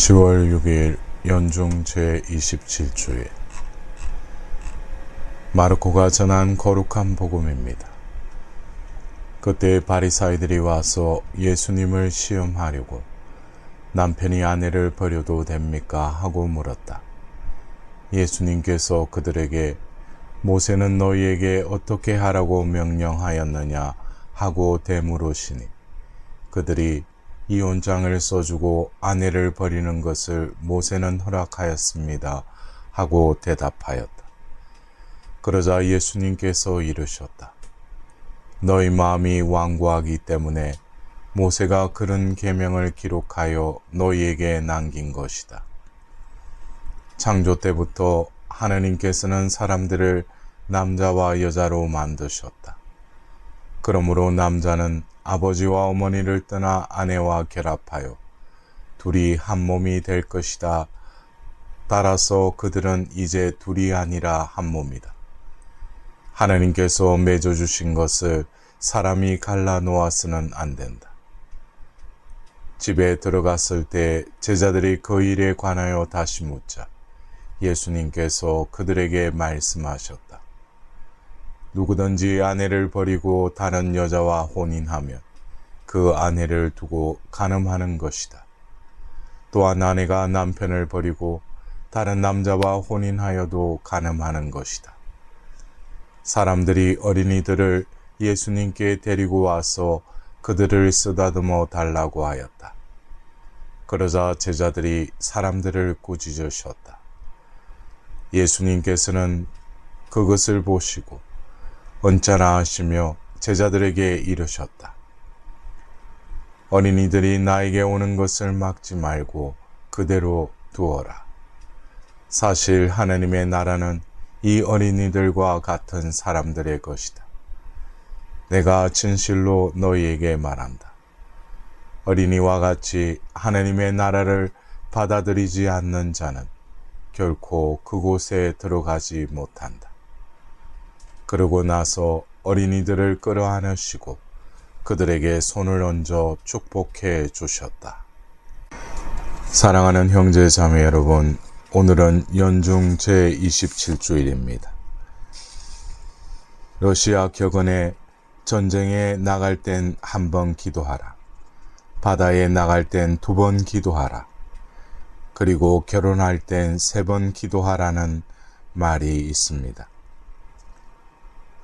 10월 6일 연중 제27주일 마르코가 전한 거룩한 복음입니다. 그때 바리사이들이 와서 예수님을 시험하려고 남편이 아내를 버려도 됩니까? 하고 물었다. 예수님께서 그들에게 모세는 너희에게 어떻게 하라고 명령하였느냐 하고 되물으시니 그들이 이혼장을 써주고 아내를 버리는 것을 모세는 허락하였습니다 하고 대답하였다. 그러자 예수님께서 이르셨다. 너희 마음이 완고하기 때문에 모세가 그런 계명을 기록하여 너희에게 남긴 것이다. 창조 때부터 하나님께서는 사람들을 남자와 여자로 만드셨다. 그러므로 남자는 아버지와 어머니를 떠나 아내와 결합하여 둘이 한 몸이 될 것이다. 따라서 그들은 이제 둘이 아니라 한 몸이다. 하나님께서 맺어주신 것을 사람이 갈라 놓아서는 안 된다. 집에 들어갔을 때 제자들이 그 일에 관하여 다시 묻자 예수님께서 그들에게 말씀하셨다. 누구든지 아내를 버리고 다른 여자와 혼인하면 그 아내를 두고 간음하는 것이다. 또한 아내가 남편을 버리고 다른 남자와 혼인하여도 간음하는 것이다. 사람들이 어린이들을 예수님께 데리고 와서 그들을 쓰다듬어 달라고 하였다. 그러자 제자들이 사람들을 꾸짖으셨다. 예수님께서는 그것을 보시고 언짢아 하시며 제자들에게 이르셨다. 어린이들이 나에게 오는 것을 막지 말고 그대로 두어라. 사실 하나님의 나라는 이 어린이들과 같은 사람들의 것이다. 내가 진실로 너희에게 말한다. 어린이와 같이 하나님의 나라를 받아들이지 않는 자는 결코 그곳에 들어가지 못한다. 그러고 나서 어린이들을 끌어안으시고 그들에게 손을 얹어 축복해 주셨다. 사랑하는 형제 자매 여러분, 오늘은 연중 제27주일입니다. 러시아 격언에 전쟁에 나갈 땐 한 번 기도하라. 바다에 나갈 땐 2번 기도하라. 그리고 결혼할 땐 3번 기도하라는 말이 있습니다.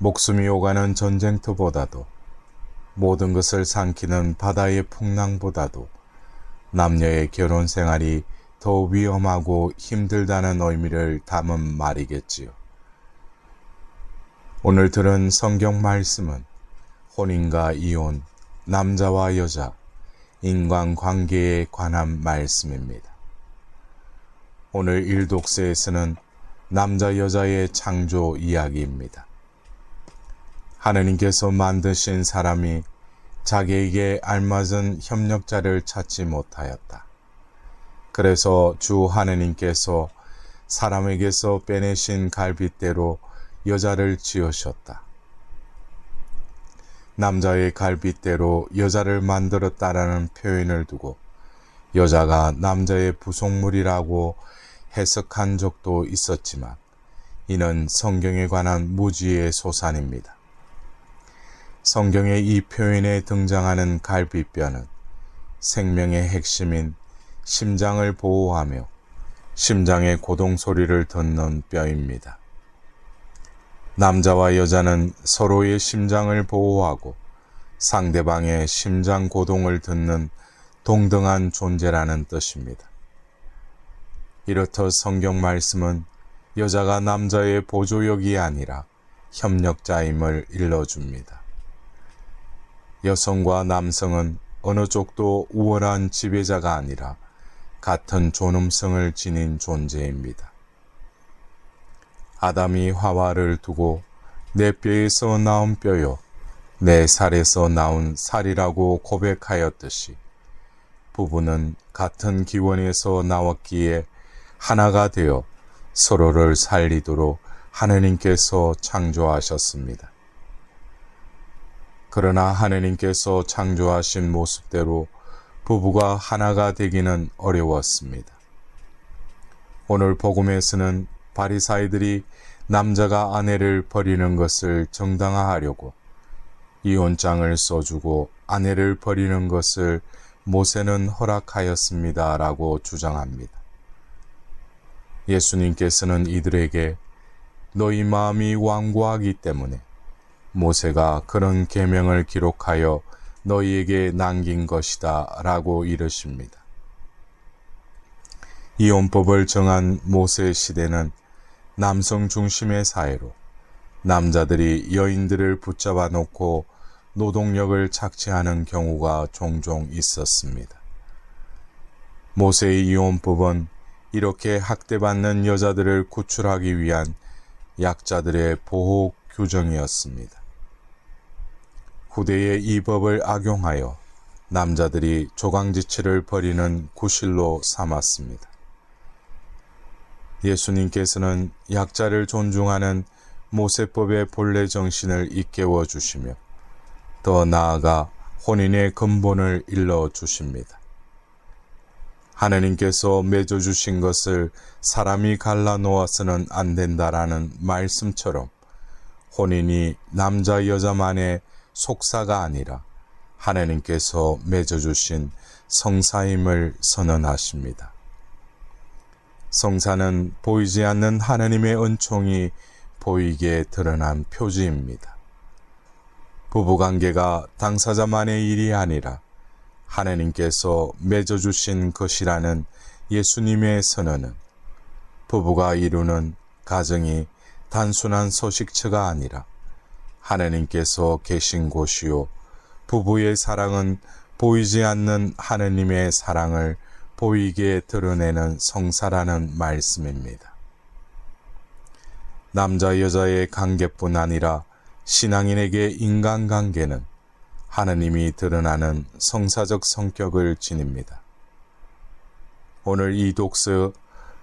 목숨이 오가는 전쟁터보다도 모든 것을 삼키는 바다의 풍랑보다도 남녀의 결혼 생활이 더 위험하고 힘들다는 의미를 담은 말이겠지요. 오늘 들은 성경 말씀은 혼인과 이혼, 남자와 여자, 인간관계에 관한 말씀입니다. 오늘 일독서에서는 남자 여자의 창조 이야기입니다. 하나님께서 만드신 사람이 자기에게 알맞은 협력자를 찾지 못하였다. 그래서 주 하나님께서 사람에게서 빼내신 갈빗대로 여자를 지으셨다. 남자의 갈빗대로 여자를 만들었다라는 표현을 두고 여자가 남자의 부속물이라고 해석한 적도 있었지만 이는 성경에 관한 무지의 소산입니다. 성경의 이 표현에 등장하는 갈빗뼈는 생명의 핵심인 심장을 보호하며 심장의 고동 소리를 듣는 뼈입니다. 남자와 여자는 서로의 심장을 보호하고 상대방의 심장 고동을 듣는 동등한 존재라는 뜻입니다. 이렇듯 성경 말씀은 여자가 남자의 보조역이 아니라 협력자임을 일러줍니다. 여성과 남성은 어느 쪽도 우월한 지배자가 아니라 같은 존엄성을 지닌 존재입니다. 아담이 하와를 두고 내 뼈에서 나온 뼈요, 내 살에서 나온 살이라고 고백하였듯이 부부는 같은 기원에서 나왔기에 하나가 되어 서로를 살리도록 하나님께서 창조하셨습니다. 그러나 하나님께서 창조하신 모습대로 부부가 하나가 되기는 어려웠습니다. 오늘 복음에서는 바리사이들이 남자가 아내를 버리는 것을 정당화하려고 이혼장을 써주고 아내를 버리는 것을 모세는 허락하였습니다 라고 주장합니다. 예수님께서는 이들에게 너희 마음이 완고하기 때문에 모세가 그런 계명을 기록하여 너희에게 남긴 것이다 라고 이르십니다. 이혼법을 정한 모세 시대는 남성 중심의 사회로 남자들이 여인들을 붙잡아 놓고 노동력을 착취하는 경우가 종종 있었습니다. 모세의 이혼법은 이렇게 학대받는 여자들을 구출하기 위한 약자들의 보호 규정이었습니다. 후대에 이 법을 악용하여 남자들이 조강지치를 벌이는 구실로 삼았습니다. 예수님께서는 약자를 존중하는 모세법의 본래 정신을 일깨워 주시며 더 나아가 혼인의 근본을 일러 주십니다. 하느님께서 맺어주신 것을 사람이 갈라놓아서는 안 된다라는 말씀처럼 혼인이 남자 여자만의 속사가 아니라 하느님께서 맺어주신 성사임을 선언하십니다. 성사는 보이지 않는 하느님의 은총이 보이게 드러난 표지입니다. 부부관계가 당사자만의 일이 아니라 하느님께서 맺어주신 것이라는 예수님의 선언은 부부가 이루는 가정이 단순한 소식처가 아니라 하느님께서 계신 곳이요 부부의 사랑은 보이지 않는 하느님의 사랑을 보이게 드러내는 성사라는 말씀입니다. 남자 여자의 관계뿐 아니라 신앙인에게 인간관계는 하느님이 드러나는 성사적 성격을 지닙니다. 오늘 이 독서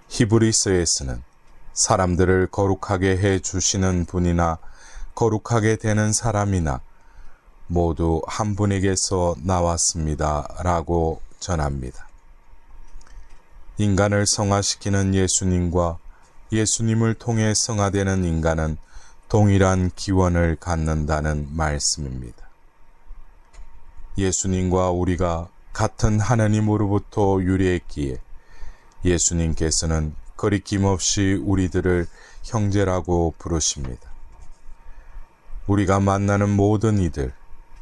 히브리서에서는 사람들을 거룩하게 해 주시는 분이나 거룩하게 되는 사람이나 모두 한 분에게서 나왔습니다 라고 전합니다. 인간을 성화시키는 예수님과 예수님을 통해 성화되는 인간은 동일한 기원을 갖는다는 말씀입니다. 예수님과 우리가 같은 하나님으로부터 유래했기에 예수님께서는 거리낌 없이 우리들을 형제라고 부르십니다. 우리가 만나는 모든 이들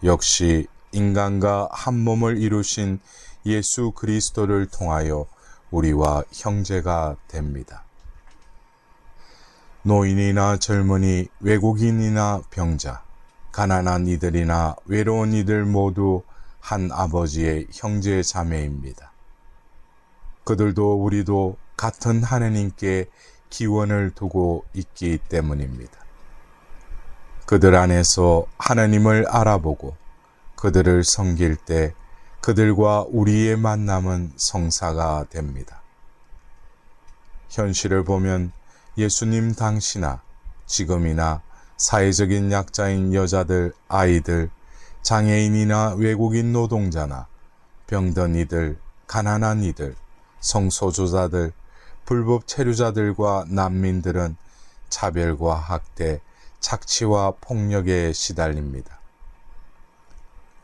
역시 인간과 한 몸을 이루신 예수 그리스도를 통하여 우리와 형제가 됩니다. 노인이나 젊은이, 외국인이나 병자, 가난한 이들이나 외로운 이들 모두 한 아버지의 형제 자매입니다. 그들도 우리도 같은 하느님께 기원을 두고 있기 때문입니다. 그들 안에서 하나님을 알아보고 그들을 섬길 때 그들과 우리의 만남은 성사가 됩니다. 현실을 보면 예수님 당시나 지금이나 사회적인 약자인 여자들, 아이들, 장애인이나 외국인 노동자나 병든 이들, 가난한 이들, 성소수자들, 불법 체류자들과 난민들은 차별과 학대, 착취와 폭력에 시달립니다.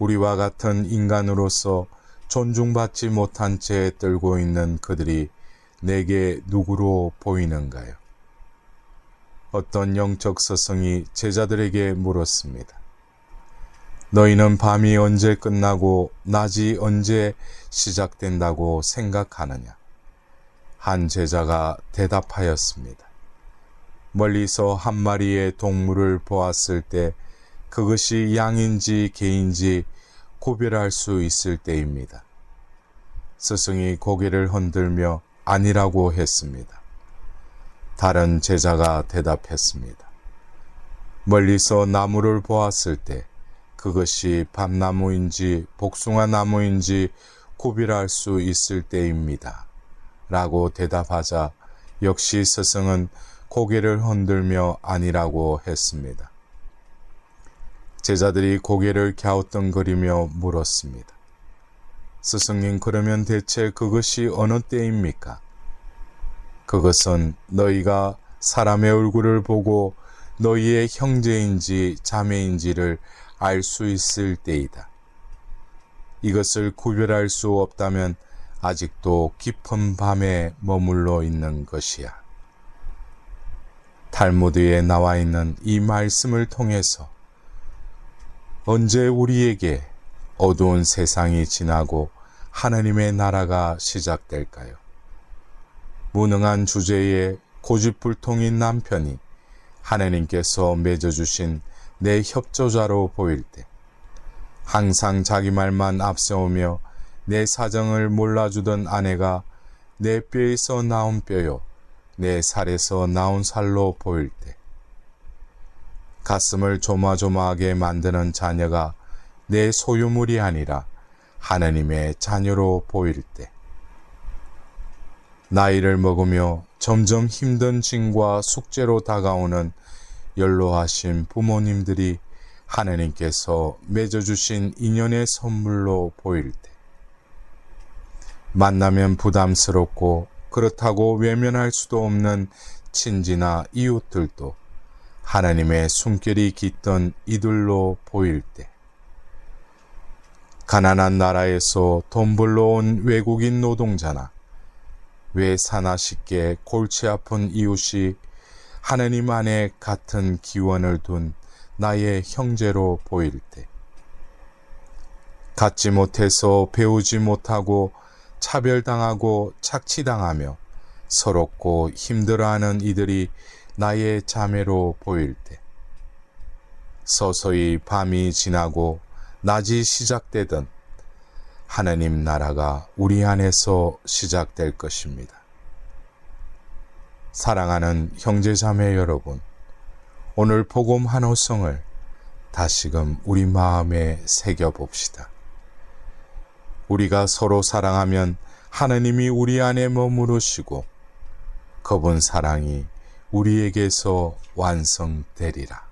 우리와 같은 인간으로서 존중받지 못한 채 떨고 있는 그들이 내게 누구로 보이는가요? 어떤 영적 스승이 제자들에게 물었습니다. 너희는 밤이 언제 끝나고 낮이 언제 시작된다고 생각하느냐? 한 제자가 대답하였습니다. 멀리서 한 마리의 동물을 보았을 때 그것이 양인지 개인지 구별할 수 있을 때입니다. 스승이 고개를 흔들며 아니라고 했습니다. 다른 제자가 대답했습니다. 멀리서 나무를 보았을 때 그것이 밤나무인지 복숭아 나무인지 구별할 수 있을 때입니다. 라고 대답하자 역시 스승은 고개를 흔들며 아니라고 했습니다. 제자들이 고개를 갸우뚱거리며 물었습니다. 스승님, 그러면 대체 그것이 어느 때입니까? 그것은 너희가 사람의 얼굴을 보고 너희의 형제인지 자매인지를 알 수 있을 때이다. 이것을 구별할 수 없다면 아직도 깊은 밤에 머물러 있는 것이야. 탈무드에 나와 있는 이 말씀을 통해서 언제 우리에게 어두운 세상이 지나고 하나님의 나라가 시작될까요? 무능한 주제에 고집불통인 남편이 하나님께서 맺어주신 내 협조자로 보일 때, 항상 자기 말만 앞세우며 내 사정을 몰라주던 아내가 내 뼈에서 나온 뼈요, 내 살에서 나온 살로 보일 때, 가슴을 조마조마하게 만드는 자녀가 내 소유물이 아니라 하나님의 자녀로 보일 때, 나이를 먹으며 점점 힘든 짐과 숙제로 다가오는 연로하신 부모님들이 하나님께서 맺어주신 인연의 선물로 보일 때, 만나면 부담스럽고 그렇다고 외면할 수도 없는 친지나 이웃들도 하나님의 숨결이 깃든 이들로 보일 때, 가난한 나라에서 돈 벌러 온 외국인 노동자나 왜 사나쉽게 골치 아픈 이웃이 하나님 안에 같은 기원을 둔 나의 형제로 보일 때, 갖지 못해서 배우지 못하고 차별당하고 착취당하며 서럽고 힘들어하는 이들이 나의 자매로 보일 때, 서서히 밤이 지나고 낮이 시작되던 하나님 나라가 우리 안에서 시작될 것입니다. 사랑하는 형제자매 여러분, 오늘 복음 한 호성을 다시금 우리 마음에 새겨봅시다. 우리가 서로 사랑하면 하나님이 우리 안에 머무르시고 그분 사랑이 우리에게서 완성되리라.